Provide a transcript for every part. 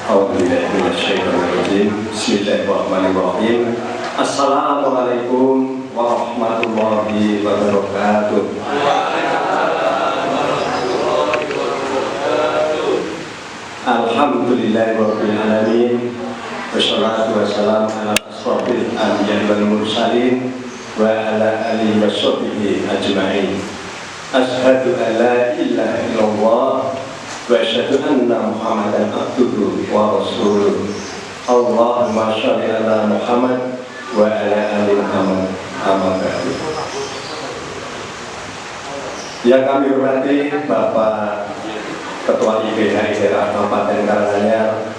Bismillahirrahmanirrahim. Assalamualaikum warahmatullahi wabarakatuh. Alhamdulillahirabbil alamin. Wassalatu wassalamu ala asrofil anbiya'i wal mursalin wa ala alihi washabbihi ajma'in. Asyhadu an la ilaha illallah wa asyhadu anna Muhammadan abduhu wa rasuluh. Allahumma sholli ala Muhammad wa ala ali Muhammad. Amma ba'du. Yang kami hormati Bapak Ketua IPDI Daerah Kabupaten Karanganyar,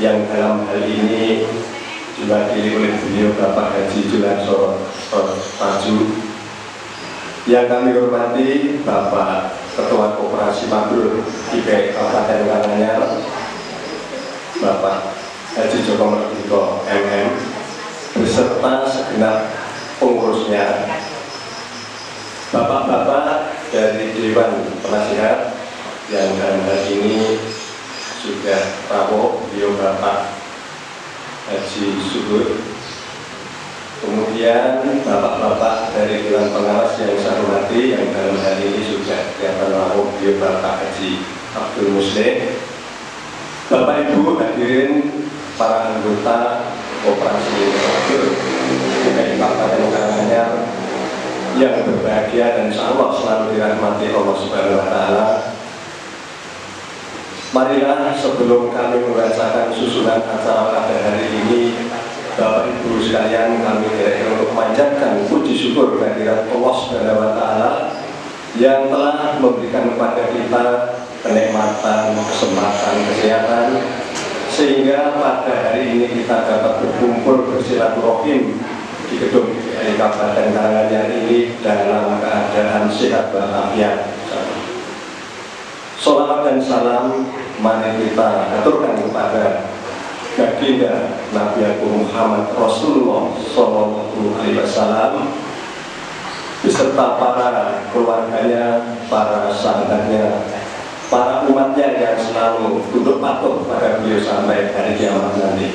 yang dalam hal ini diwakili oleh beliau Bapak Haji Julianto Maju. Yang kami hormati Bapak Ketua Koperasi Mabrur IPDI Kabupaten Karanganyar, Bapak Haji Joko Merdiko MM, beserta segenap pengurusnya, bapak-bapak dari Dewan Penasihat yang dalam hal ini sudah rawuh, beliau Bapak Haji Subur, kemudian bapak-bapak dari Dewan Pengawas yang saya hormati, yang dalam hal ini sudah kelihatan rawuh, beliau Bapak Haji Abdul Muslim, Bapak Ibu hadirin para anggota Koperasi Mabrur IPDI Kabupaten Karanganyar yang berbahagia dan insya Allah selalu dirahmati Allah Subhanahu wa Ta'ala. Marilah sebelum kami membacakan susunan acara pada hari ini, Bapak Ibu sekalian, kami dirahmati untuk memanjatkan puji syukur kehadirat Allah Subhanahu wa Ta'ala yang telah memberikan kepada kita kenikmatan, kesempatan, kesehatan, sehingga pada hari ini kita dapat berkumpul bersilaturahim di gedung IPDI Kabupaten Karanganyar ini dalam keadaan sehat walafiat. Salawat dan salam mari kita aturkan kepada baginda Nabi Agung Muhammad Rasulullah Sallallahu Alaihi Wasallam beserta para keluarganya, para sahabatnya, para umatnya yang selalu tunduk patuh pada beliau sampai hari kiamat nanti.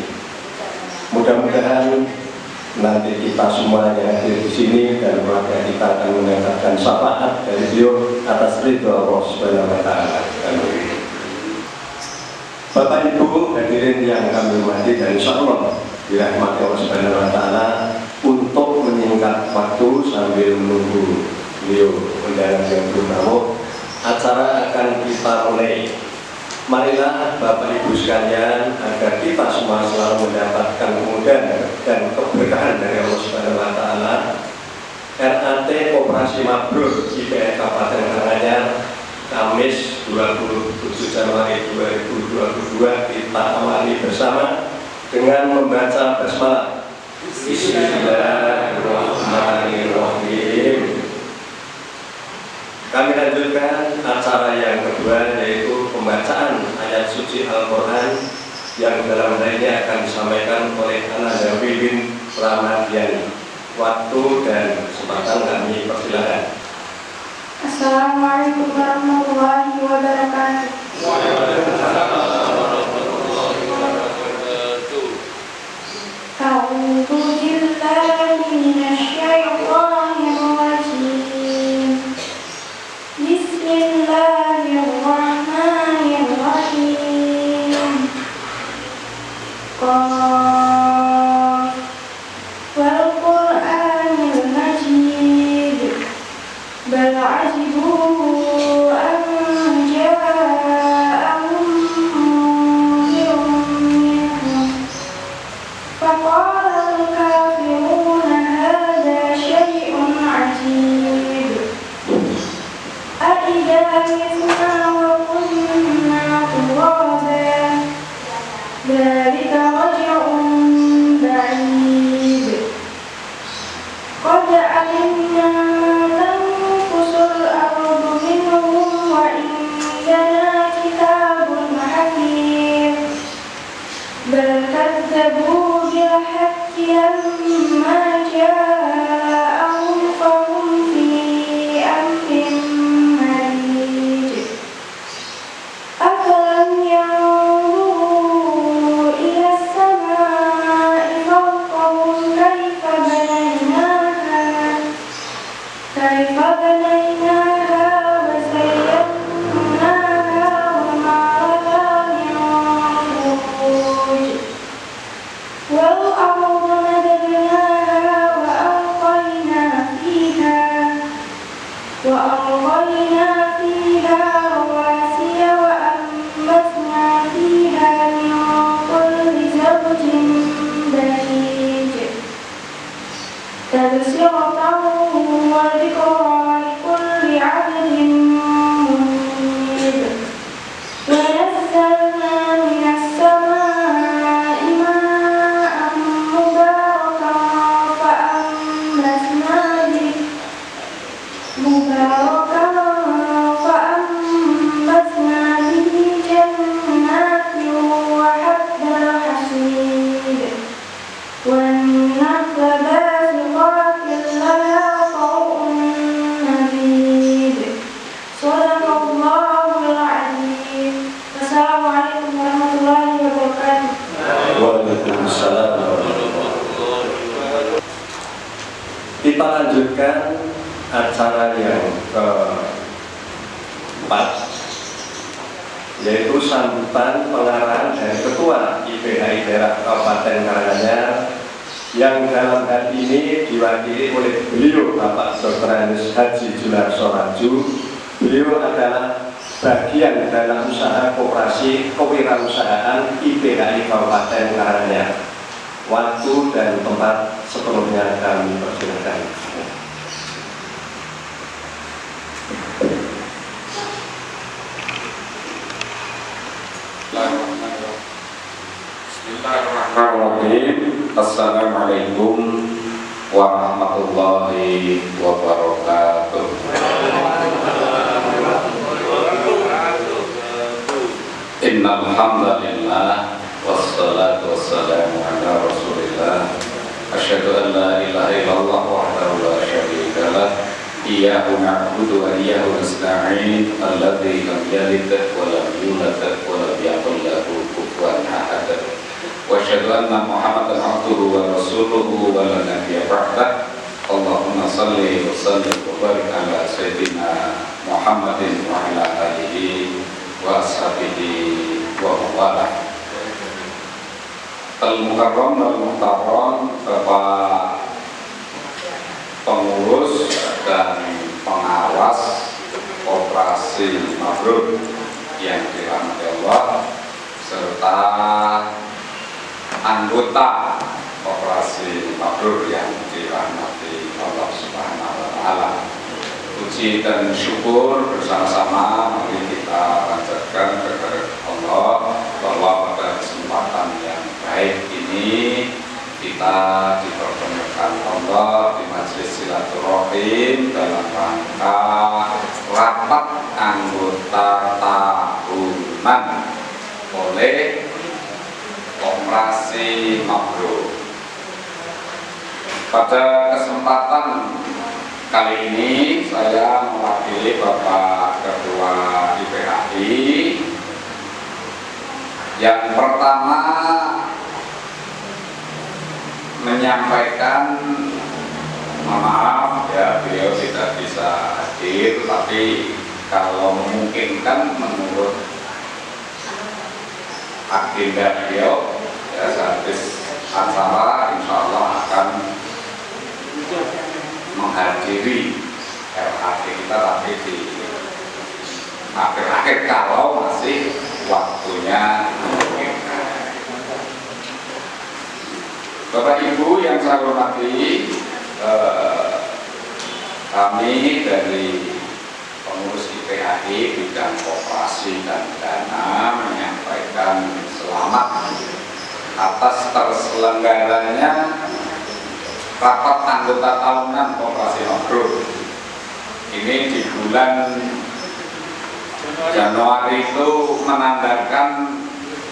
Mudah-mudahan nanti kita semua yang hadir di sini dan keluarga kita akan mendapatkan syafaat dari beliau atas ridho Allah Subhanahu wa Ta'ala. Bapak Ibu hadirin yang kami hormati dan insya Allah dirahmati Allah Subhanahu wa Ta'ala, untuk menyingkat waktu sambil menunggu beliau mendarat yang bertamu, acara akan kita mulai. Marilah Bapak Ibu sekalian, agar kita semua selalu mendapatkan kemudahan dan keberkahan dari Allah Subhanahu wa Ta'ala, RAT Koperasi Mabrur IPDI Kabupaten Karanganyar Kamis 27 Januari 2022 kita awali bersama dengan membaca basmalah. Bismillahirrahmanirrahim. Kami lanjutkan acara yang kedua, yaitu pembacaan ayat suci Al-Quran yang dalam hal ini akan disampaikan oleh Ananda Wibin Ramadiani. Waktu dan kesempatan kami persilakan. Assalamualaikum warahmatullahi wabarakatuh. Waalaikumsalam warahmatullahi wabarakatuh. A'udzu billahi minasyaitonir rajim. Bismillahirrahmanirrahim. Qaf wal Qur'anil Majid. Bal ajibu an ja'ahum munzirun minhum. Faqala al-kafiruna hadha syai'un ajib. أَإِذَا مِتْنَا وَكُنَّا تُرَابًا ذَلِكَ رَجْعٌ بَعِيدٌ قَدْ عَلِمْنَا مَا تَنقُصُ الْأَرْضُ مِنْهُمْ وَعِندَنَا كِتَابٌ حَفِيظٌ بَلْ كَذَّبُوا بِالْحَقِّ لَمَّا جَاءَهُمْ فَهُمْ فِي أَمْرٍ مريج. أَفَلَمْ يَنظُرُوا تبصرة وذكرى لكل عبد منيب ونزلنا من السماء ماء مباركا فأنبتنا به جنات وحب الحصيد والنخل باسقات لها طلع نضيد صدق الله العظيم. السلام عليكم ورحمة الله وبركاته. Waalaikumsalam warahmatullahi wabarakatuh. Kita lanjutkan acara yang keempat, yaitu sambutan pengarahan dari Ketua IPHI Daerah Kabupaten Karanganyar yang dalam hal ini diwakili oleh beliau Bapak Dr. Andes Haji Junarso Raju. Beliau adalah bagian dalam usaha koperasi kewirausahaan IPHI Kabupaten Karanganyar. Waktu dan tempat sepenuhnya kami persilakan. Bismillahirrahmanirrahim. Assalamualaikum warahmatullahi wabarakatuh. Innal hamdalillah wassalatu wassalamu ala Rasulillah. Asyhadu an la ilaha illallah wahdahu la syarika lah. Iyyahu na'budu wa iyyahu nasta'in. Alladzi lam yalid wa lam yulad wa lam yakul lahu kufuwan ahad. Wa asyhadu anna Muhammadan abduhu wa rasuluhu wa la nabiyya ba'dah. Allahumma shalli wa sallim wa barik ala sayyidina Muhammadin wa ala alihi wa ashabihi wa mawalah. Al-Mukarram dan Muhtaram, Bapak pengurus dan pengawas Koperasi Mabrur yang dirahmati Allah, serta anggota Koperasi Mabrur yang dirahmati Allah Subhanahu wa Ta'ala. Puji dan syukur bersama-sama mari kita panjatkan kepada Allah bahwa pada kesempatan yang baik ini kita dipertemukan Allah di majelis silaturahim dalam rangka rapat anggota tahunan oleh Koperasi Mabrur. Pada kesempatan kali ini saya mewakili Bapak Ketua IPHI yang pertama menyampaikan maaf ya, beliau tidak bisa hadir, tapi kalau memungkinkan menurut agenda beliau ya sehabis acara insya Allah akan menghadiri RHT kita, tapi di akhir-akhir kalau masih waktunya memungkinkan. Bapak Ibu yang saya hormati, kami dari pengurus IPHI bidang koperasi dan dana menyampaikan selamat atas terselenggaranya rapat anggota tahunan Koperasi Mabrur. Ini di bulan Januari itu menandakan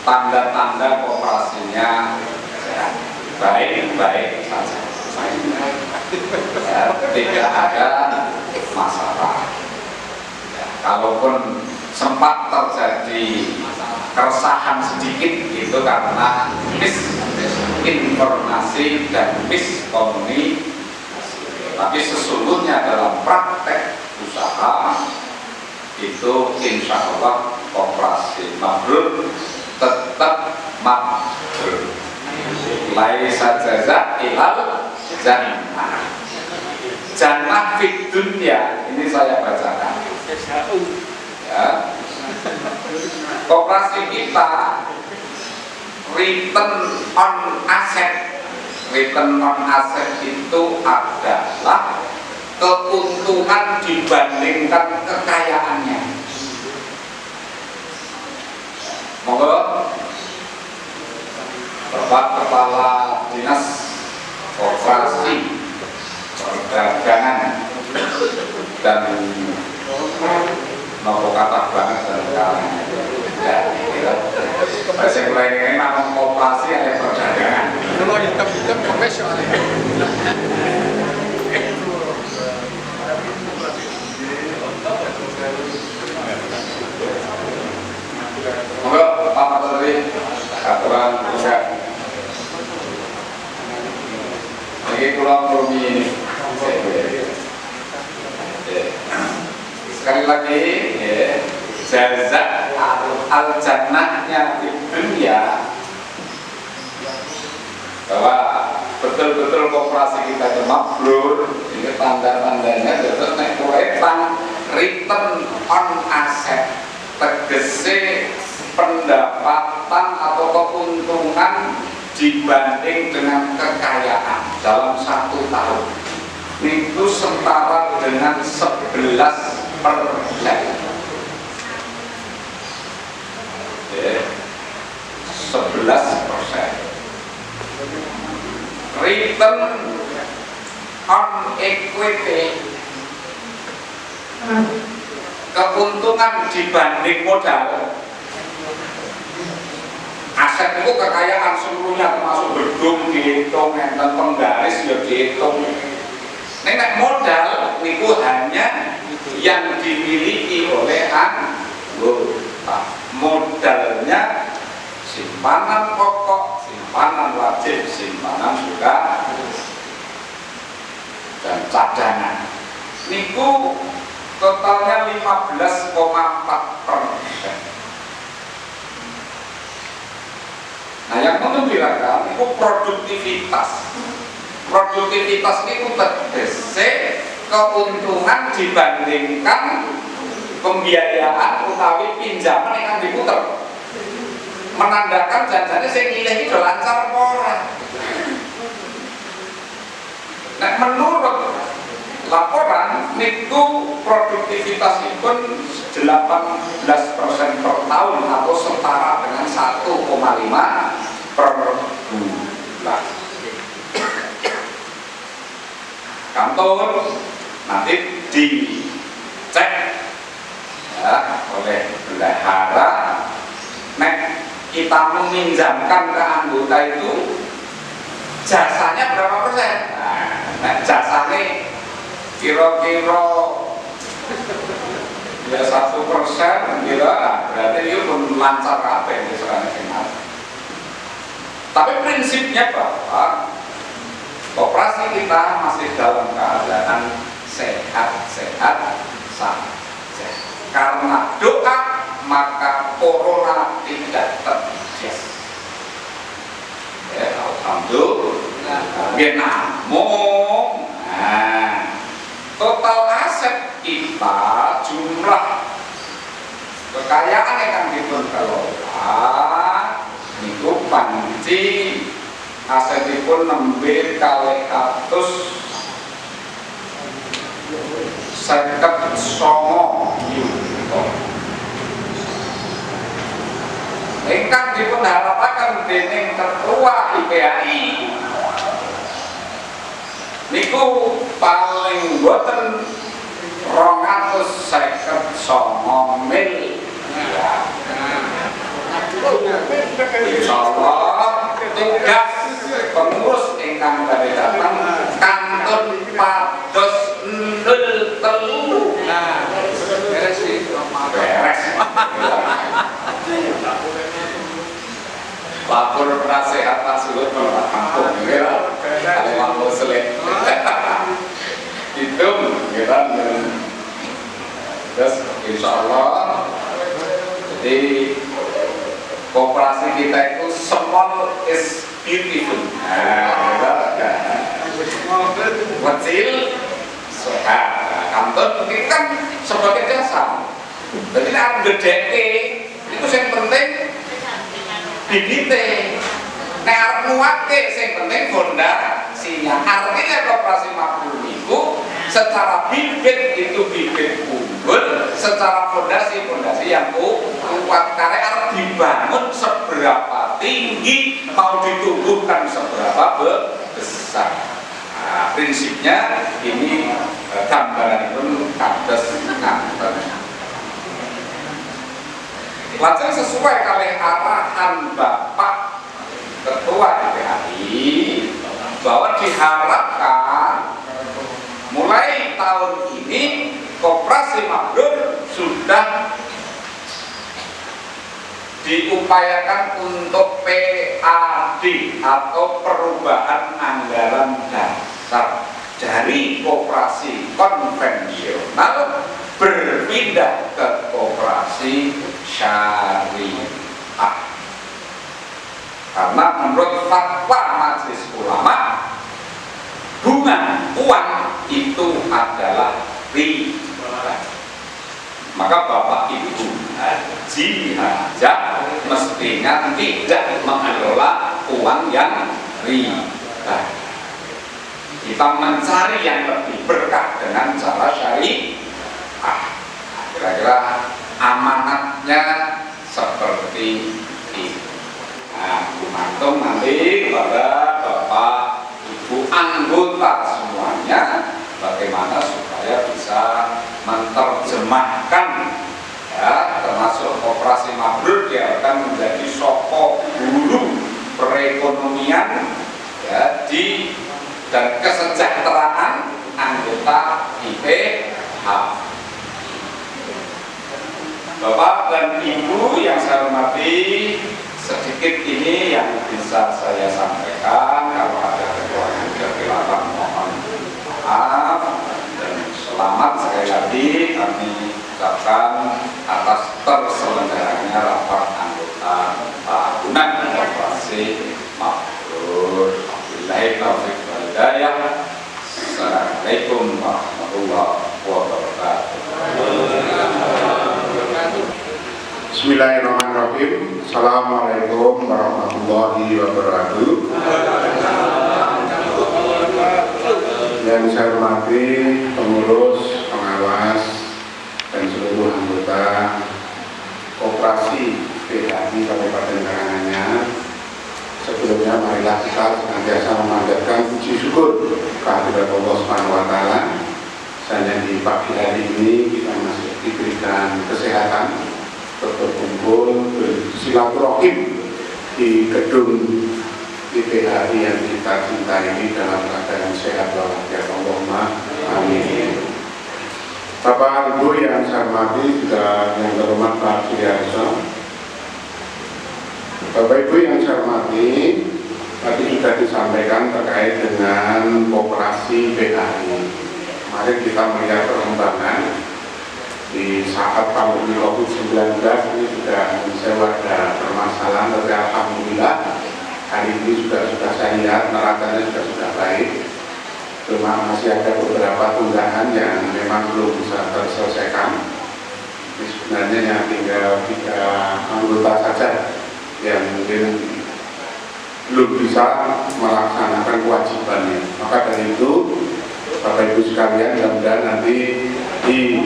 tanda-tanda koperasinya baik-baik saja, ya, tidak ada masalah. Ya, kalaupun sempat terjadi keresahan sedikit itu karena misinformasi dan miskomunikasi, tapi sesungguhnya dalam praktek usaha itu insya Allah Koperasi Mabrur tetap mabrur. Laisa jaza ilal jannah. Jannah fid dunya, ini saya bacakan. Ya. Koperasi kita return on asset return on asset itu adalah keuntungan dibandingkan kekayaannya. Monggo Bapak Kepala Dinas Koperasi Perdagangan dan nopo kata banget dan kalangan. Saya mulai ini nama koperasi ada perdagangan. Kalau hitam-hitam profesional. Monggo Pak Menteri aturan pusat. Ini pulang bumi. Sekali lagi, jazak al-jannahnya di dunia, bahwa betul-betul koperasi kita itu mabrur. Ini tanda-tandanya betul nek return on asset, tegese pendapatan atau keuntungan dibanding dengan kekayaan dalam 1 tahun itu setara dengan 11%. 11%. Return on equity, keuntungan dibanding modal. Aset itu kekayaan seluruhnya termasuk gedung dihitung, enten penggaris ya dihitung. Nek modal niku hanya yang dimiliki oleh anggota. Modalnya simpanan pokok, simpanan wajib, simpanan juga dan cadangan. Niku totalnya 15,4%. Nah, yang mengembirakan itu produktivitas. Produktivitas itu tegese keuntungan dibandingkan pembiayaan utawi pinjaman yang diputer. Menandakan janjane sing ngilih iki lancar apa ora. Nah, menurut laporan niku produktivitasipun 18% per tahun atau setara dengan 1,5 per bulan. Kantor nanti dicek ya, oleh bendahara. Nek kita meminjamkan ke anggota itu jasanya berapa persen? Nah, jasanya kira-kira ya 1% kira, berarti itu pun lancar apa yang diserahkan. Tapi prinsipnya bahwa koperasi kita masih dalam keadaan sehat-sehat saja. Karena doa maka corona tidak terjadi. Ya, alhamdulillah. Namun, total aset kita, jumlah kekayaan yang dipun kelola niku panci asetipun nembe kalih katus 59 yuta. Ingkang dipun harapaken dening Ketua IPAI niku paling boten 259 miliar. Insyaallah tugas pengurus ingkang badhe datang kantun pados 03. Beres iki. Beres. Lapor penasehat Sulut Kampung ya. Ada mampu selek. Itu kita terus insyaallah jadi koperasi kita itu small is beautiful. Kecil sehat. Kantor itu kan sebagai jasa. Jadi harus gede itu yang penting bibite. nek arep nguatke sing penting fondasinya. Artinya koperasi makmur itu secara bibit itu bibit unggul, secara fondasi yang kuat. Karena arep dibangun seberapa tinggi, mau ditumbuhkan seberapa besar. Nah, prinsipnya ini gambaran pun kados ngaten. Lajeng sesuai kali arahan Bapak Ketua DPRI bahwa diharapkan mulai tahun ini koperasi makmur sudah diupayakan untuk PAD atau perubahan anggaran dasar dari koperasi konvensional berpindah ke koperasi syariah. Karena menurut fatwa Majelis Ulama, bunga uang itu adalah riba. Maka Bapak Ibu haji hajat mestinya tidak mengelola uang yang riba. Kita mencari yang lebih berkah dengan cara syariah. Kira-kira amanatnya seperti ini. Nah, gumantung nanti kepada Bapak Ibu anggota semuanya bagaimana supaya bisa menerjemahkan, ya, termasuk koperasi makmur dia akan menjadi sokok guru perekonomian, ya, dan kesejahteraan anggota IPH. Bapak dan Ibu yang saya hormati, sedikit ini yang bisa saya sampaikan. Kalau ada kekurangan kekeliruan mohon maaf dan selamat sekali lagi kami ucapkan atas terselenggaranya rapat anggota tahunan koperasi makmur. Wabillahi taufiq wal hidayah. Assalamualaikum warahmatullahi wabarakatuh. Bismillahirrahmanirrahim. Assalamualaikum warahmatullahi wabarakatuh. Yang saya hormati pengurus, pengawas, dan seluruh anggota koperasi PHI Kabupaten Karanganyar. Sebelumnya marilah kita senantiasa memanjatkan puji syukur kehadirat Allah Subhanahu wa Ta'ala. Hanya di pagi hari ini kita masih diberikan kesehatan berkumpul bersilaturahim di gedung IPHI yang kita cintai ini dalam keadaan sehat walafiat. Allahumma amin. Bapak Ibu yang saya hormati, juga yang terhormat Pak Suryarso. Bapak Ibu yang saya hormati, tadi sudah disampaikan terkait dengan koperasi PHI. Kemarin kita melihat perkembangan di saat pandemi COVID-19 ini sudah ada permasalahan, tapi alhamdulillah hari ini sudah saya lihat neracanya sudah baik. Cuma masih ada beberapa tunggakan yang memang belum bisa terselesaikan. Ini sebenarnya yang tinggal 3 anggota saja yang mungkin belum bisa melaksanakan kewajibannya. Maka dari itu Bapak Ibu sekalian, mudah-mudahan nanti di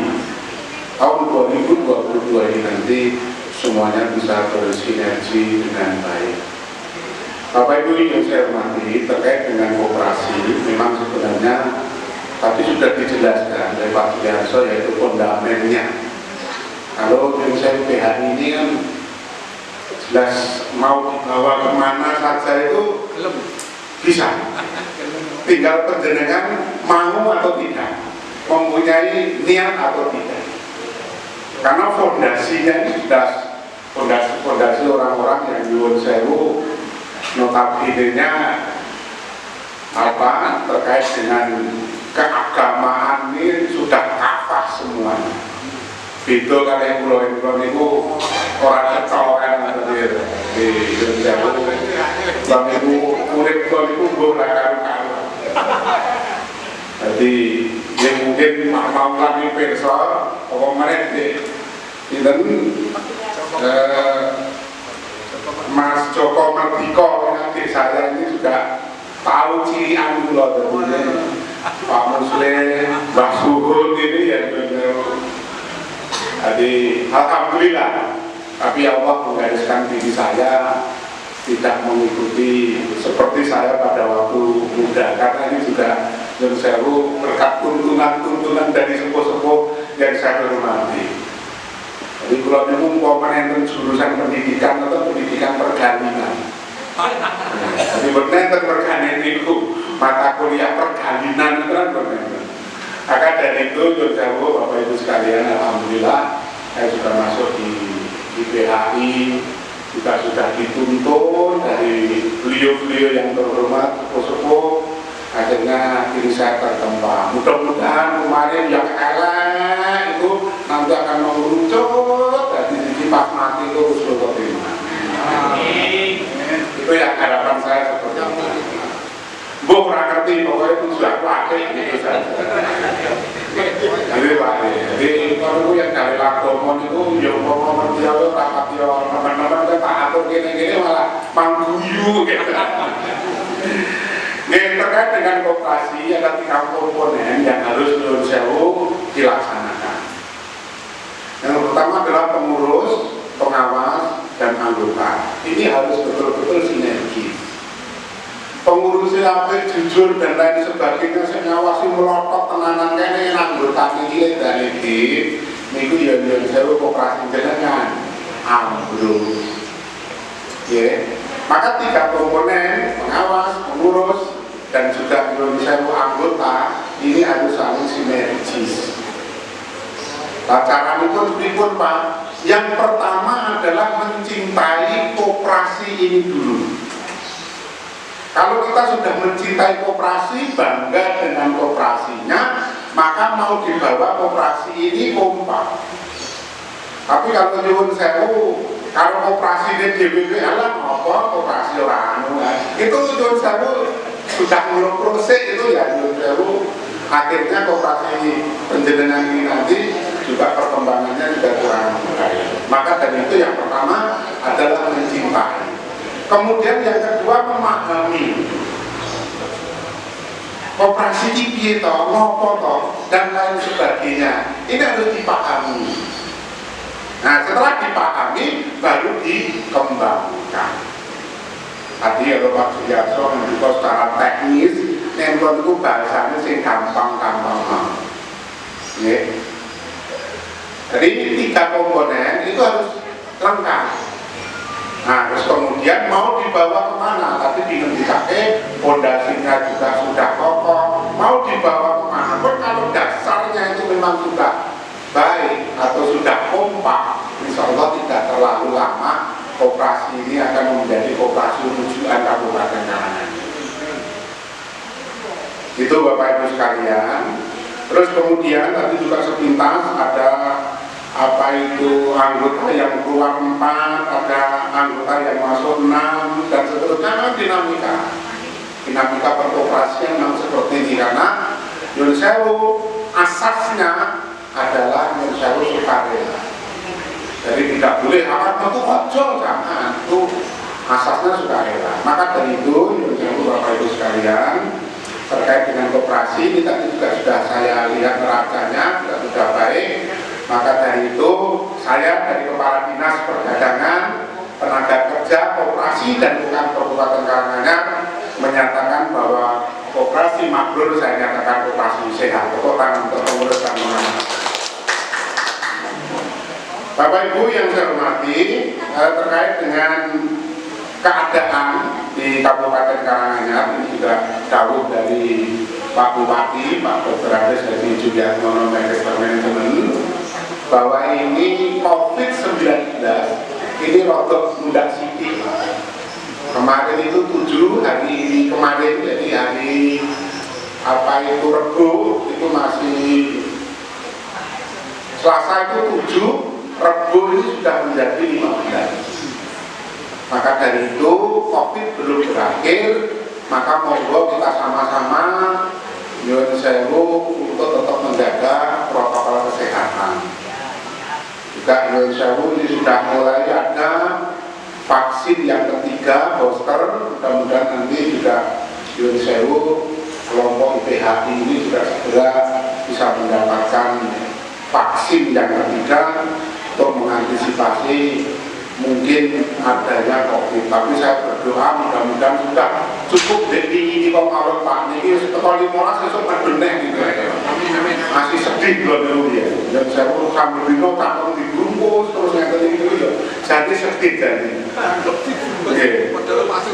tahun 2022 ini nanti semuanya bisa bersinergi dengan baik. Bapak Ibu yang saya hormati, terkait dengan koperasi, memang sebenarnya tadi sudah dijelaskan oleh Pak Suryarso, yaitu fondamennya. Kalau yang saya PHI ini kan jelas mau dibawa kemana saja itu bisa, tinggal penjenengan mau atau tidak, mempunyai niat atau tidak. Karena fondasinya ini sudah fondasi orang-orang yang nyuwun sewu, notabene-nya terkait dengan keagamaan ini sudah kafah semuanya. Itu kali pulau itu orang ketoran di Indonesia. Bang itu kulit pulau itu boleh karu-karu. Jadi yang mungkin mau kami perso, kemarin Mas Joko Mardiko yang saya ini juga tahu cirian kula tentunya Pak Muslim, Mbah Suhun ini ya jadi alhamdulillah, tapi Allah menggariskan diri saya tidak mengikuti seperti saya pada waktu muda, karena ini juga Nyun Sewu berkat tuntunan dari sepuh-sepuh yang saya hormati. Jadi kalau nyumun komponen jurusan pendidikan atau pendidikan pergalinan, jadi benar pergalinan itu mata kuliah pergalinan itu kan benar. Maka dari itu Nyun Sewu Bapak Ibu sekalian, alhamdulillah saya sudah masuk di PHI, juga sudah dituntun dari beliau-beliau yang terhormat sepuh-sepuh, akhirnya diri saya tertempa. Mudah-mudahan kemarin yang elek itu nanti akan mengerucut dari sisi pas mati itu usul terima. Itu yang harapan saya seperti itu. Gue kurang ngerti, pokoknya itu sudah pakai gitu saja. Jadi Pak, jadi kalau yang dari lakomon itu ya ngomong dia tuh rapat dia teman-teman kan tak atur gini-gini malah mangguyu gitu. Terkait dengan koperasi ada 3 komponen yang harus Nyun Sewu dilaksanakan. Yang pertama adalah pengurus, pengawas, dan anggota. Ini harus betul-betul sinergi. Pengurusnya apa jujur dan lain sebagainya, saya ngawasi melotot tenanan kene anggota ini dan ini niku ya Nyun Sewu koperasi jenengan ambruk. Ya. Maka 3 komponen, pengawas, pengurus, dan juga Nyun Sewu anggota ini harus saling sinergis. Cara itu pun Pak. Yang pertama adalah mencintai koperasi ini dulu. Kalau kita sudah mencintai koperasi, bangga dengan koperasinya, maka mau dibawa koperasi ini kompak. Tapi kalau Nyun Sewu, kalau koperasi di DPP alam apa koperasi orang itu Nyun Sewu sudah proses itu ya Nyun Sewu, akhirnya koperasi penjenengan ini nanti juga perkembangannya juga kurang baik. Maka dari itu yang pertama adalah mencintai. Kemudian yang kedua memahami koperasi ini ngopo dan lain sebagainya. Ini harus dipahami. Nah setelah dipahami baru dikembangkan. Tadi kalau Pak Suryatso menunjukkan secara teknis, nempel itu bahasanya sih gampang-gampang. Ya. Jadi 3 komponen itu harus lengkap. Nah, terus kemudian mau dibawa kemana? Tadi dinamikake pondasinya juga sudah kokoh. Mau dibawa kemana? Pun kalau dasarnya itu memang sudah baik atau sudah kompak, insya Allah tidak terlalu lama koperasi ini akan menjadi koperasi rujukan Kabupaten Karanganyar. Itu Bapak Ibu sekalian. Terus kemudian tadi juga sepintas ada apa itu anggota yang keluar 4, ada anggota yang masuk 6 dan seterusnya. Dinamika perkoperasian memang seperti ini karena Nyun Sewu asasnya adalah Nyun Sewu sukarela. Jadi tidak boleh akan itu ojol, jangan, itu asasnya sukarela. Maka dari itu Nyun Sewu Bapak Ibu sekalian, terkait dengan koperasi ini tadi juga sudah saya lihat neracanya sudah baik. Maka dari itu saya dari Kepala Dinas Perdagangan, Tenaga Kerja, Koperasi dan Umkm Kabupaten Karanganyar menyatakan bahwa koperasi makmur saya nyatakan koperasi sehat. Tepuk tangan untuk pengurus dan pengawas. Bapak Ibu yang saya hormati, terkait dengan keadaan di Kabupaten Karanganyar ini juga jauh dari Pak Bupati, Pak Dr. Andes dari Juliatno Manajemen, bahwa ini COVID-19 ini rotok mudah sikit. Kemarin itu 7 hari ini kemarin, jadi hari apa itu Rebo itu masih Selasa itu 7, Rebo ini sudah menjadi 15. Maka dari itu COVID belum berakhir, maka monggo kita sama-sama Nyun Sewu untuk tetap menjaga protokol kesehatan. Juga Nyun Sewu ini sudah mulai ada vaksin yang ketiga booster, mudah-mudahan nanti juga Yun Sewu kelompok IPHI ini juga segera bisa mendapatkan vaksin yang ketiga untuk mengantisipasi mungkin adanya COVID. Tapi saya berdoa mudah-mudahan sudah cukup dari ini kok kalau Pak ini setelah 15 besok mendeneng gitu ya. Masih sedih loh dulu ya. Dan saya mau sambil dino takut dibungkus terus yang tadi itu ya. Jadi sedih jadi.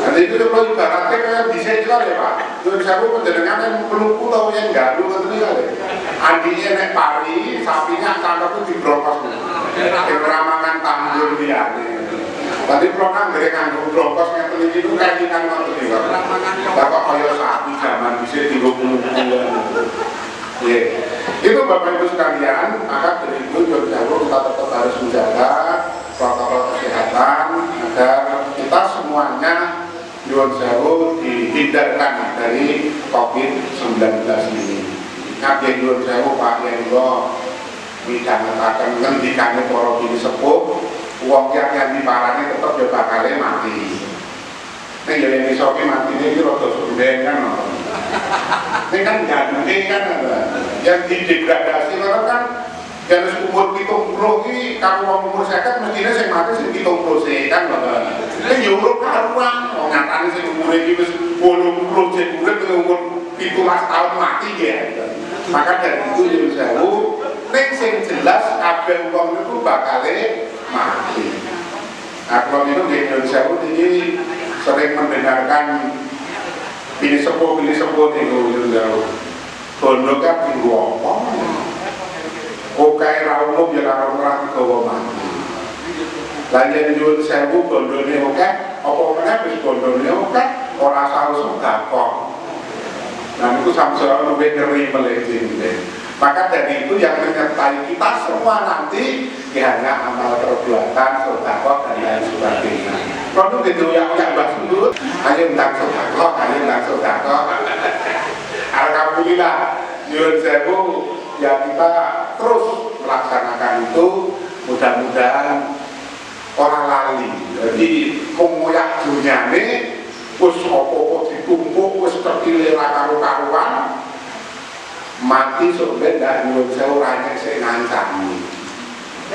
Nanti itu kalau ibaratnya kayak bisa juga ya Pak. Terus saya mau mendengarkan yang perlu pulau yang gaduh gitu ya. Andinya naik pari, sapinya cangkapnya dibrokos. Ramangan tanggul dia. Tadi program dari nganggo brokos yang teliti itu kayak ikan waktu itu. Bapak kaya sapi zaman bisa 30 bulan. Itu Bapak Ibu sekalian, maka dari itu kita tetap harus menjaga protokol kesehatan agar kita semuanya dihindarkan dari COVID-19 ini. Ingat ya Pak Yengo akan ngendikannya para bini sepuh, uang yang diparani tetap ya bakalnya mati. Ini yang disoki mati ini rada sundeng kan. Ini kan ganti kan, yang didegradasi karena kan jenis umur 70 ini, kalau umur 50 mestinya saya mati sih 70 kan. Ini nyuruh karuan, nyatanya saya umur ini 80 jadi umur 17 tahun mati ya. Maka dari itu yang saya yang jelas kabeh wong itu bakalnya mati. Nah kalau itu di Indonesia ini sering mendengarkan ini sepuh itu bondo kan tinggu apa oke raumum ya karo ora digawa mati. Lah yen nyuwun sewu bondone oke apa meneh wis bondone oke ora saus gakok. Nah itu sampeyan luwih ngeri melejeng. Maka dari itu yang menyertai kita semua nanti ya hanya amal perbuatan, sedekah dan lain sebagainya. Kalau gitu yang Mbak Sundut, ayo tentang sedekah, alhamdulillah, nyuwun sewu ya kita terus melaksanakan itu, mudah-mudahan orang lali. Jadi mengoyak dunia ini, wis apa-apa ditumpuk, wis terpilih karu-karuan. Mati sebenarnya tidak nyuwun sewu ranyek saya ngancam.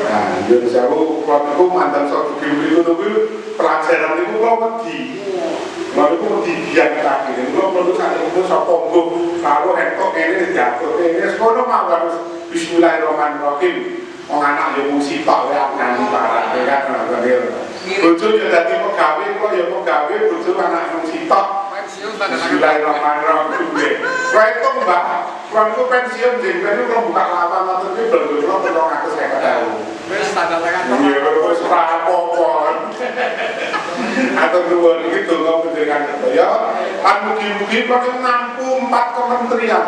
Nah, nyuwun sewu kalau itu mantan suatu gimri itu pelajaran itu kalau wedi. Kalau itu wedi biar kita gini. Kalau perlu saat itu soponggo kalau hektok ini jatuh ini sekolah mau harus bismillahirrahmanirrahim. Orang anak yang musibah ya nyanyi parah ya kan. Bojo ya dadi pegawai kok ya pegawai bojo anak musibah. Bismillahirrahmanirrahim. Kalau itu Mbak, kalau itu pensiun jadi kalau buka lapangan atau itu belum perlu ngaku saya ketahui. Iya, kalau serapopon atau dua gitu nggak menjadikan ya. Kan mungkin pakai mampu 4 kementerian.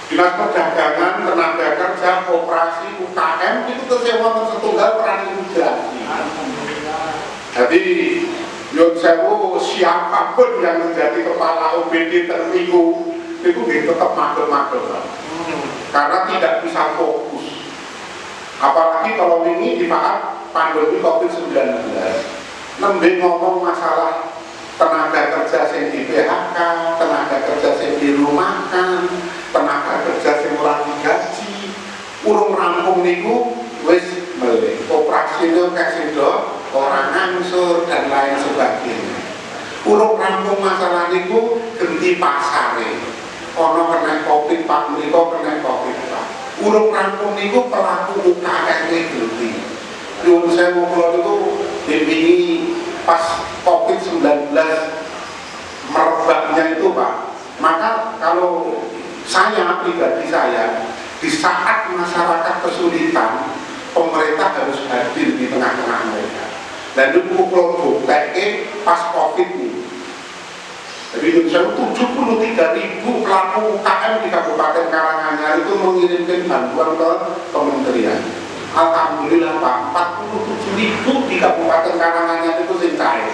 Dinas Perdagangan, Tenaga Kerja, Koperasi, UKM itu kesehatan setunggal peran imigrasi. Jadi Yun Sewu siapapun yang menjadi kepala OBD terminggu itu tetap magel-magel karena tidak bisa fokus. Apalagi kalau ini di saat pandemi COVID-19 nembe ngomong masalah tenaga kerja yang di PHK, tenaga kerja yang dirumahkan, tenaga kerja yang ora digaji, urung rampung niku wis meleh operasine kasido orang angsur dan lain sebagainya. Urung rampung masalah niku genti pasare. Ono kena Covid Pak, mriko kena Covid Pak. Urung rampung niku pelaku UKM genti. Nyuwun sewu kula niku dipingi pas COVID-19 merebaknya itu Pak. Maka kalau saya pribadi saya di saat masyarakat kesulitan, pemerintah harus hadir di tengah-tengah mereka. Dan itu kelompok pas COVID ini. Jadi Indonesia 73.000 pelaku UKM di Kabupaten Karanganyar itu mengirimkan bantuan ke kementerian. Alhamdulillah Pak, 47.000 di Kabupaten Karanganyar itu sing cair.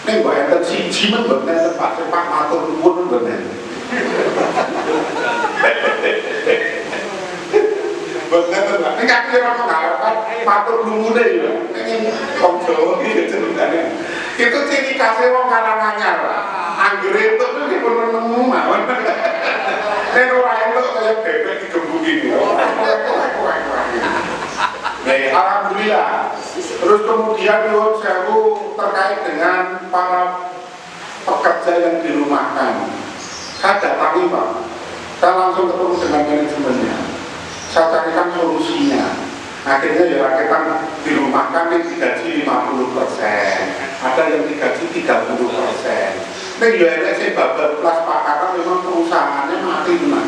Ini mbak enten siji men mbak enten Pak Sepak matur nuwun mbak enten. bener lah. Ini kan orang mengharapkan matur nuwun ya. Ini wong Jawa iki ceritane. Itu ciri khasnya wong kalangan lah. Anggere itu tuh dipun nemu mawon. Nek ora entuk kaya bebek digembuki. Nah, alhamdulillah. Terus kemudian nyuwun sewu terkait dengan para pekerja yang dirumahkan. Saya datangi Pak. Saya langsung ketemu dengan manajemennya. Saya carikan solusinya. Akhirnya ya kita dirumahkan yang digaji 50%, ada yang digaji 30%. Ini ya ini saya babak plus Pak, karena memang perusahaannya mati benar.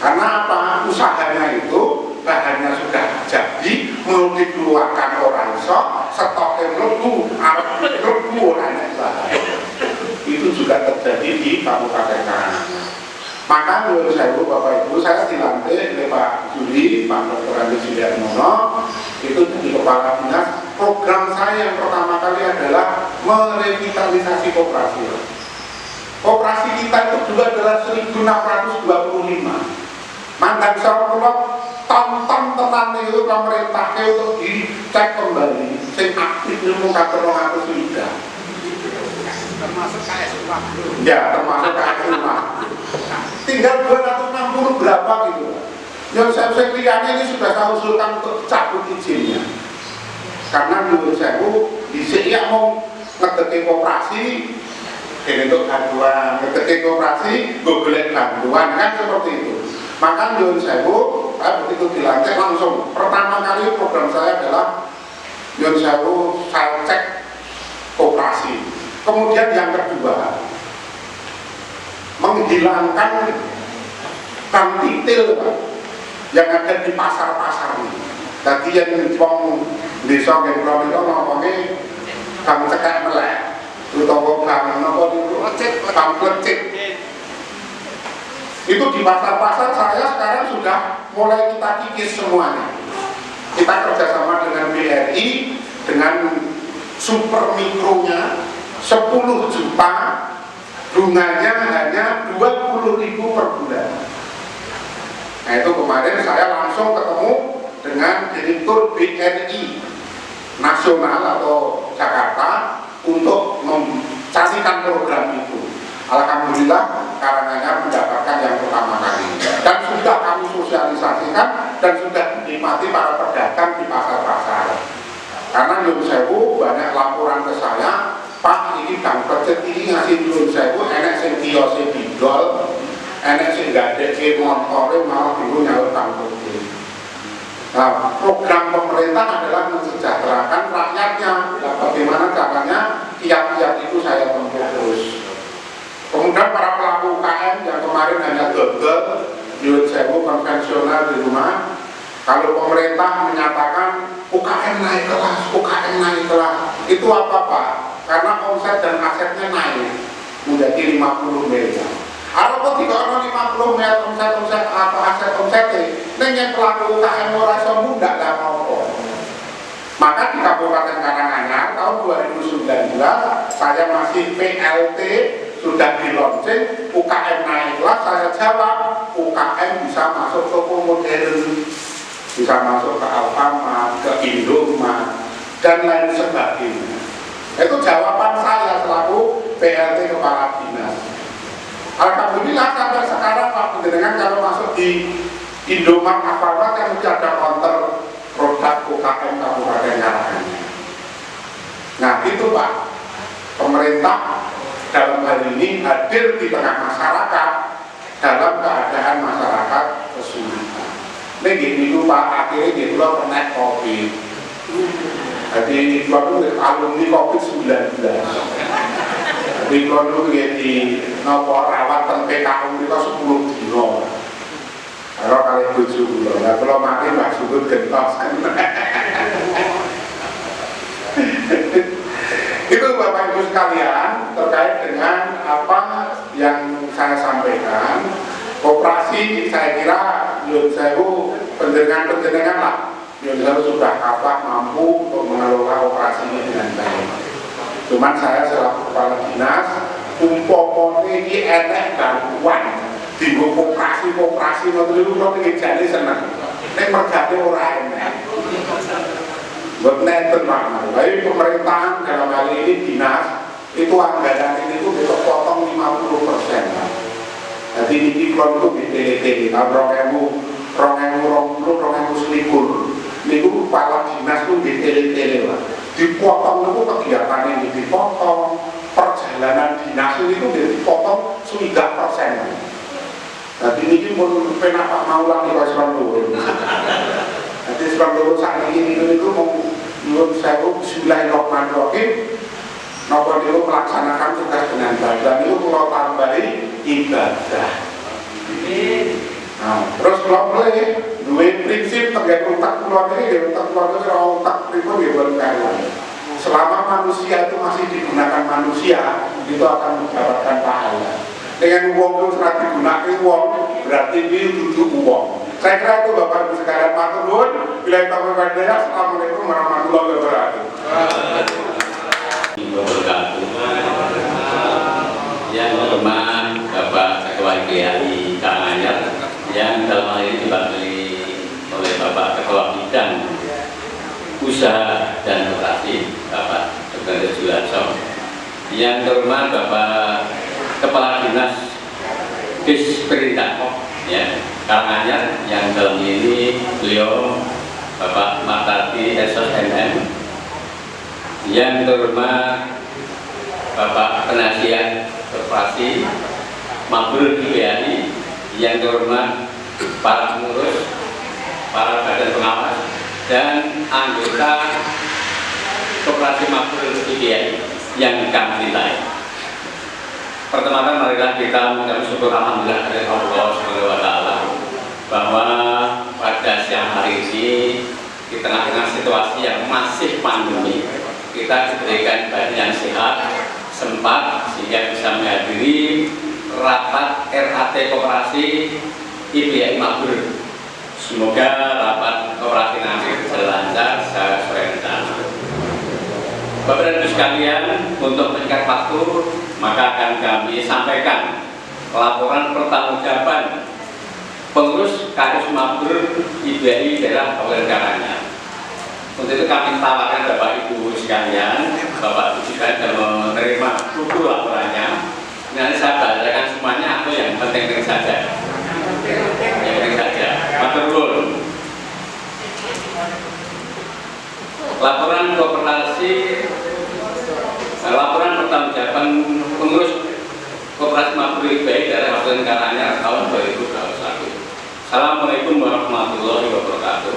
Karena apa? Usahanya itu bahannya sudah jadi, mau dikeluarkan orang sok, stoknya melebu, arep melebu orang bahaya. Itu juga terjadi di Kabupaten Karanganyar. Maka menurut saya Bapak Ibu, saya dilantik oleh Pak Juli, Pak Dr. Andi Sudiarmono, itu jadi kepala dinas. Program saya yang pertama kali adalah merevitalisasi koperasi. Koperasi kita itu juga adalah 1625. Mandan Sawkulot tonton tenan itu pemerintahnya untuk dicek kembali. Sing aktif ilmu kantor 200 sudah. Termasuk KS Rumah. Ya, termasuk KS Rumah. Tinggal 260 berapa gitu. Yang saya lihatnya ini sudah saya usulkan untuk cabut izinnya. Karena menurut saya di sini mau ngedeki koperasi, ini untuk bantuan, ngedeki koperasi, golek bantuan kan seperti itu. Maka menurut saya begitu dilantik langsung. Pertama kali program saya adalah menurut saya cek koperasi. Kemudian yang kedua, menghilangkan bank titil yang ada di pasar-pasar ini. Tadi yang wong desa yang belum itu ngomongnya bank cekak melek, terutama bank nopo itu bank lecit. Itu di pasar-pasar saya sekarang sudah mulai kita kikis semuanya. Kita kerjasama dengan BRI, dengan super mikronya 10 juta, bunganya hanya 20.000 per bulan. Nah itu kemarin saya langsung ketemu dengan Direktur BRI Nasional atau Jakarta untuk mencarikan program itu. Alhamdulillah Karanganyar mendapatkan yang pertama kali dan sudah kami sosialisasikan dan sudah dinikmati para pedagang di pasar-pasar. Karena Nyun Sewu banyak laporan ke saya, Pak ini bang pecet ini ngasih Nyun Sewu enek sing kiose didol, enek sing gadekke motore malah dulu nyaur bang pecet. Nah, program pemerintah adalah mensejahterakan rakyatnya. Nah, bagaimana caranya kiat-kiat itu saya tempuh terus. Kemudian para pelaku UKM yang kemarin hanya gagal Nyun Sewu konvensional di rumah. Kalau pemerintah menyatakan UKM naik kelas, itu apa Pak? Karena omset dan asetnya naik menjadi 50 miliar. Apa tidak ada 50 miliar omset atau aset omsetnya? Yang pelaku UKM ora iso mundak lah mau. Maka di Kabupaten Karanganyar tahun 2019 saya masih PLT sudah di launching, UKM naik kelas. Saya jawab UKM bisa masuk toko modern, bisa masuk ke Alfamart, ke Indomart, dan lain sebagainya. Itu jawaban saya selaku PLT Kepala Dinas. Alhamdulillah sampai sekarang Pak Penjenengan kalau masuk di Indomart, Alfamart kan sudah ada counter produk UKM Kabupaten Karanganyar. Nah itu Pak, pemerintah dalam hal ini hadir di tengah masyarakat dalam keadaan masyarakat kesulitan. Ini gini Pak, akhirnya di pulau kena COVID. Jadi di pulau itu alumni COVID-19. Di pulau itu di nopo rawat PKU itu 10 dino. Kalau kalian tujuh bulan, nah kalau mati Mbak Subut gentos. Itu Bapak Ibu sekalian terkait dengan apa yang saya sampaikan. Koperasi saya kira Nyun Sewu penjenengan lah. Nyun Sewu sudah kapal mampu untuk mengelola operasi ini dengan baik. Cuman saya selaku kepala dinas umpamane iki enek bantuan Tinggo koperasi ngoten niku kula pengen jane seneng. Nek mergate ora enak. Buat nenten makna. Tapi pemerintahan dalam hal ini dinas itu anggaran ini itu besok potong 50%. Jadi ini kalau itu BTT tahun 2021 niku kepala dinas itu BTT lah. Dipotong itu kegiatan ini dipotong, perjalanan dinas itu dipotong 3%. Jadi ini pun pernah Pak Maulang di Kosron dulu. Jadi sebab dulu saat ini itu mau nyuruh saya bismillahirrahmanirrahim. Nopo itu melaksanakan tugas dengan baik dan itu kalau tambahi ibadah. Nah, terus kalau mulai dua prinsip terkait otak keluarga ini, otak keluarga kalau otak pribadi buat kalian. Selama manusia itu masih digunakan manusia, itu akan mendapatkan pahala. Dengan uang itu serat digunakan uang, berarti ini duduk uang. Saya kira itu Bapak Ibu sekalian matur nuwun. Bila kita berbeda, assalamualaikum warahmatullahi wabarakatuh. Yang hormat Bapak Ketua GAI Karanganyar yang dalam hal ini diwakili oleh Bapak Ketua Bidang Usaha dan Koperasi Bapak Dr. Juliarso, yang terhormat Bapak Kepala Dinas Disperindak ya Karanganyar, yang dalam ini beliau Bapak Martati SOSMM, yang terhormat Bapak Penasihat Koperasi Makbrul GAI, yang terhormat para pengurus, para badan pengawas dan anggota Koperasi Makbrul GAI yang kami cintai. Pertama-tama marilah kita mengucap syukur alhamdulillah kepada Allah Subhanahu wa taala bahwa pada siang hari ini di tengah-tengah situasi yang masih pandemi, kita diberikan badan yang sehat, sempat sehingga bisa menghadiri rapat RAT Koperasi IPI Makbrul. Semoga rapat koperasi nanti berjalan lancar sesuai rencana. Bapak dan Ibu sekalian, untuk menyingkat waktu, maka akan kami sampaikan laporan pertanggungjawaban pengurus KS Makbrul IPI daerah Kabupaten Karanganyar. Untuk itu kami tawarkan Bapak Ibu sekalian, Bapak Ibu sekalian sudah menerima buku laporannya. Nanti saya bacakan semuanya atau yang penting-penting saja. Yang penting saja. Matur. Laporan koperasi, laporan pertanggungjawaban pengurus Koperasi Makbrul IPI daerah Kabupaten Karanganyar tahun 2021. Assalamualaikum warahmatullahi wabarakatuh.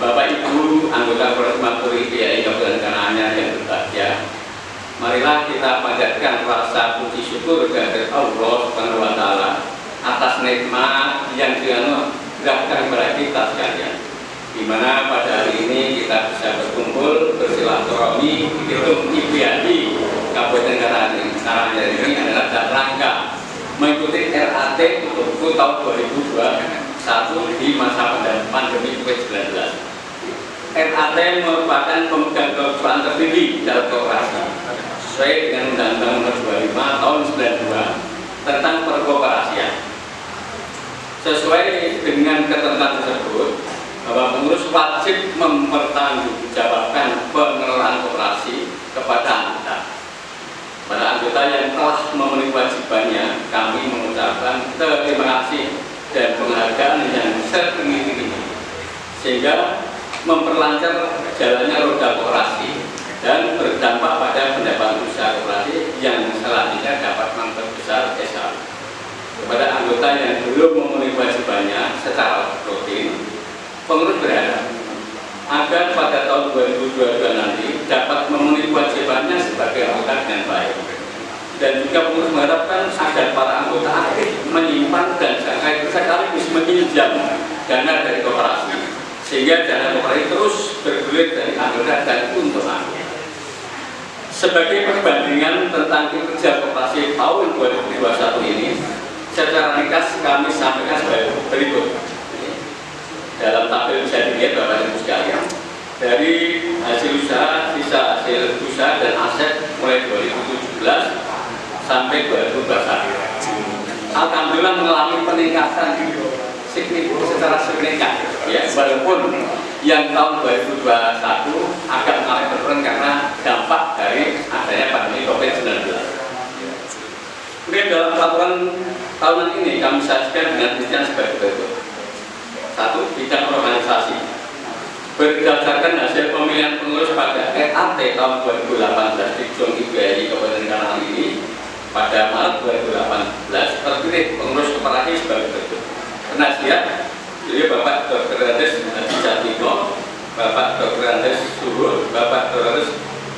Bapak Ibu anggota Koperasi Makbrul IPI Kabupaten Karanganyar yang berbahagia, marilah kita panjatkan rasa puji syukur kepada Allah Subhanahu wa taala atas nikmat yang dianugerahkan kepada kita sekalian, di mana pada hari ini kita bisa berkumpul bersilaturahmi di gedung IPI Kabupaten Karanganyar. Ini adalah dalam rangka mengikuti RAT untuk tahun 2021 di masa pandemi COVID-19. RAT merupakan pemegang kekuasaan tertinggi dalam koperasi sesuai dengan Undang-Undang Nomor 25 Tahun 92 tentang perkoperasian. Sesuai dengan ketentuan tersebut, bahwa pengurus wajib mempertanggungjawabkan pengelolaan koperasi kepada anggota. Pada anggota yang telah memenuhi kewajibannya, kami mengucapkan terima kasih dan penghargaan yang setinggi-tingginya, sehingga memperlancar jalannya roda koperasi dan berdampak pada pendapatan usaha koperasi yang selanjutnya dapat memperbesar SKU. Kepada anggota yang belum memenuhi kewajibannya secara rutin, pengurus berharap agar pada tahun 2022 nanti dapat memenuhi kewajibannya sebagai anggota dengan baik. Dan juga pengurus mengharapkan agar para anggota aktif menyimpan dan sekaligus meminjam dana dari koperasi, sehingga dana koperasi terus bergulir dari anggota dan untuk anggota. Sebagai perbandingan tentang kinerja koperasi tahun 2021 ini, secara ringkas kami sampaikan sebagai berikut. Dalam tabel bisa dilihat Bapak Ibu sekalian, dari hasil usaha, sisa hasil usaha dan aset mulai 2017 sampai 2021. alhamdulillah mengalami peningkatan secara signifikan, ya, walaupun yang tahun 2021 agak mengalami penurunan karena dampak dari adanya pandemi COVID-19. Kemudian dalam peraturan tahunan ini kami sajikan dengan rincian sebagai berikut. 1. Bidang organisasi. Berdasarkan hasil pemilihan pengurus pada RAT tahun 2018 di Jong IBI Kabupaten Karangan ini, pada Maret 2018 terpilih pengurus koperasi sebagai berikut. Penasihat, jadi Bapak Dr. Andes Haji Jatiko, Bapak Dr. Andes Suhur, Bapak Dr.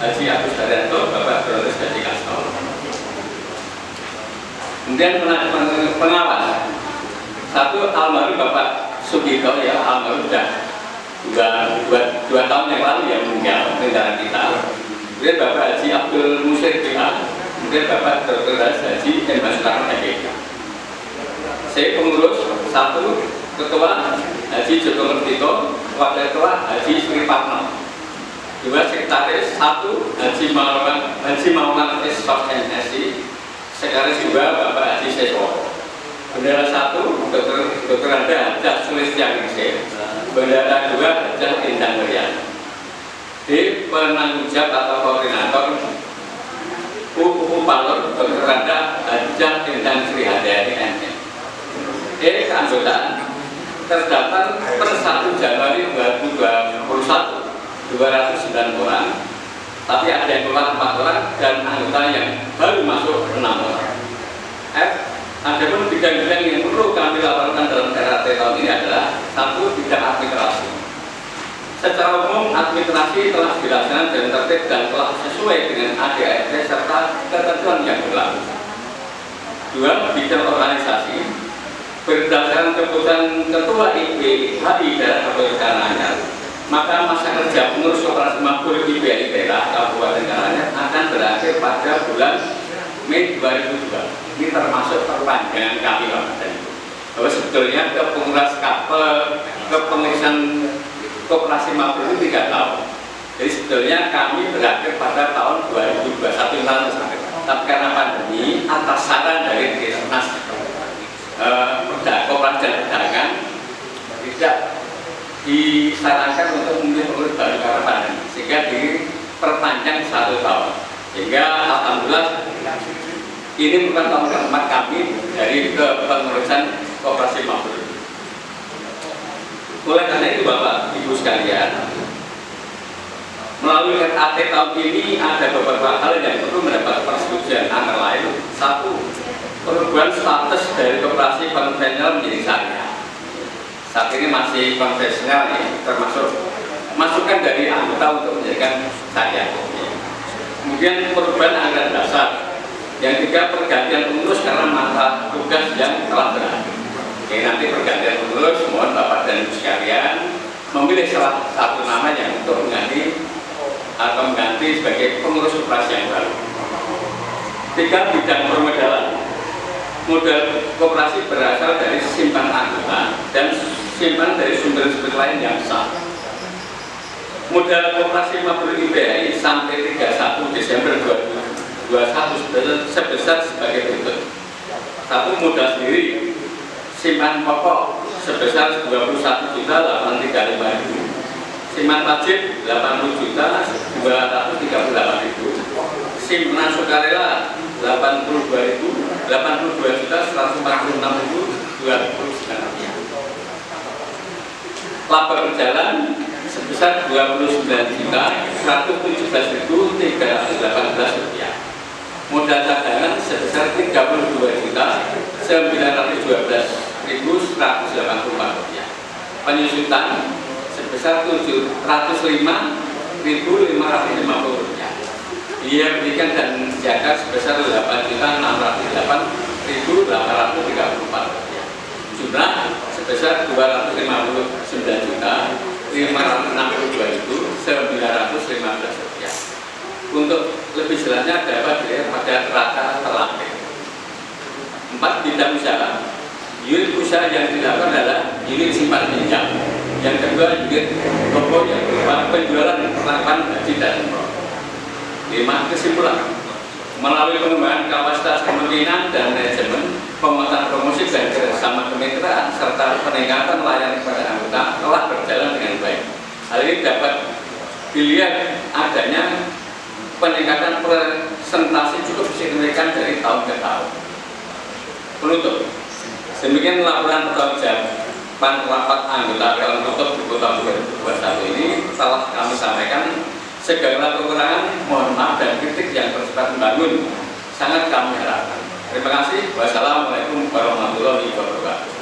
Haji Agus Daryanto, Bapak Dr. Andes Haji Kasno. Kemudian pengawas, 1. Almarhum Bapak Sugito, ya, almarhum sudah dua tahun yang lalu yang meninggal negara kita. Kemudian Bapak Haji Abdul Musir PA, kemudian Bapak Dr. Haji M. Soekarno MPK. Saya pengurus 1. Ketua Haji Joko Mertito, Wakil Ketua Haji Sri Parno. 2. Sekretaris 1. Haji Maulana S.Sof NSI. Sekretaris 2. Bapak Haji Seswo. Bendera 1. Dr. Anda Hajah Sulistianingsih. Bendera 2. Hajah Indang Merian. D. Penanggung jawab atau koordinator UU Palor Dr. Anda Hajah Indang Sri Hadayani NN. E. Keanggotaan terdaftar per 1 Januari 2021 209 orang, tapi ada yang keluar 4 orang dan anggota yang baru masuk 6 orang. F. Adapun bidang-bidang yang perlu kami laporkan dalam RAT tahun ini adalah 1. Bidang administrasi. Secara umum administrasi telah dilaksanakan dengan tertib dan telah sesuai dengan ADART serta ketentuan yang berlaku. 2. Bidang organisasi. Berdasarkan keputusan Ketua IPHI daerah Kabupaten Karanganyar, maka masa kerja pengurus koperasi makmur IPHI daerah Kabupaten Karanganyar akan berakhir pada bulan Mei 2002. Ini termasuk perpanjangan kami Pak. Bahwa sebetulnya kepengurusan koperasi makmur itu 3 tahun. Jadi sebetulnya kami berakhir pada tahun 2021 lalu, tapi karena pandemi atas saran dari Dinas Koperasi dan Perdagangan tidak disarankan untuk memilih pengurus baru karena pandemi, sehingga diperpanjang 1 tahun. Sehingga alhamdulillah ini bukan tahun keempat kami dari kepengurusan koperasi makmur. Oleh karena itu Bapak Ibu sekalian, melalui RAT tahun ini ada beberapa hal yang perlu mendapat persetujuan, antara lain 1. Perubahan status dari koperasi konvensional menjadi syariah. Saat ini masih konvensional, ya, termasuk masukan dari anggota untuk menjadikan syariah. Kemudian perubahan anggaran dasar. Yang 3. Pergantian pengurus karena masa tugas yang telah berakhir. Oke, nanti pergantian pengurus, mohon Bapak dan Ibu sekalian memilih salah satu nama yang untuk mengganti atau mengganti sebagai pengurus koperasi yang baru. 3. Bidang permodalan. Modal koperasi berasal dari simpanan anggota dan simpanan dari sumber-sumber lain yang sah. Modal koperasi makmur IPHI sampai 31 Desember 2021 sebesar sebagai berikut. 1. Modal sendiri simpanan pokok sebesar 21.835.000, simpanan wajib 80.238.000, simpanan sukarela 82.146.200 rupiah. Laba berjalan sebesar 29.117.318 rupiah. Modal cadangan sebesar 32.912.184 rupiah. Penyusutan sebesar 705.550 rupiah. Biaya pendidikan dan jaga sebesar 8.608.834 rupiah. Jumlah sebesar 259.562.915 rupiah. Untuk lebih jelasnya dapat dilihat pada rata terlampir. 4. Bidang usaha. Unit usaha yang dilakukan adalah unit simpan pinjam. Yang kedua, unit toko yang berupa penjualan perlengkapan haji dan umroh. 5. Kesimpulan, melalui pengembangan kapasitas kepemimpinan dan manajemen, penguatan promosi dan kerjasama kemitraan serta peningkatan layanan kepada anggota telah berjalan dengan baik. Hal ini dapat dilihat adanya peningkatan presentasi cukup signifikan dari tahun ke tahun. Penutup. Demikian laporan pertanggungjawaban rapat anggota Dewan Tutup di Kota 2021 ini telah kami sampaikan. Segala kekurangan, mohon maaf dan kritik yang bersifat membangun sangat kami harapkan. Terima kasih. Wassalamualaikum warahmatullahi wabarakatuh.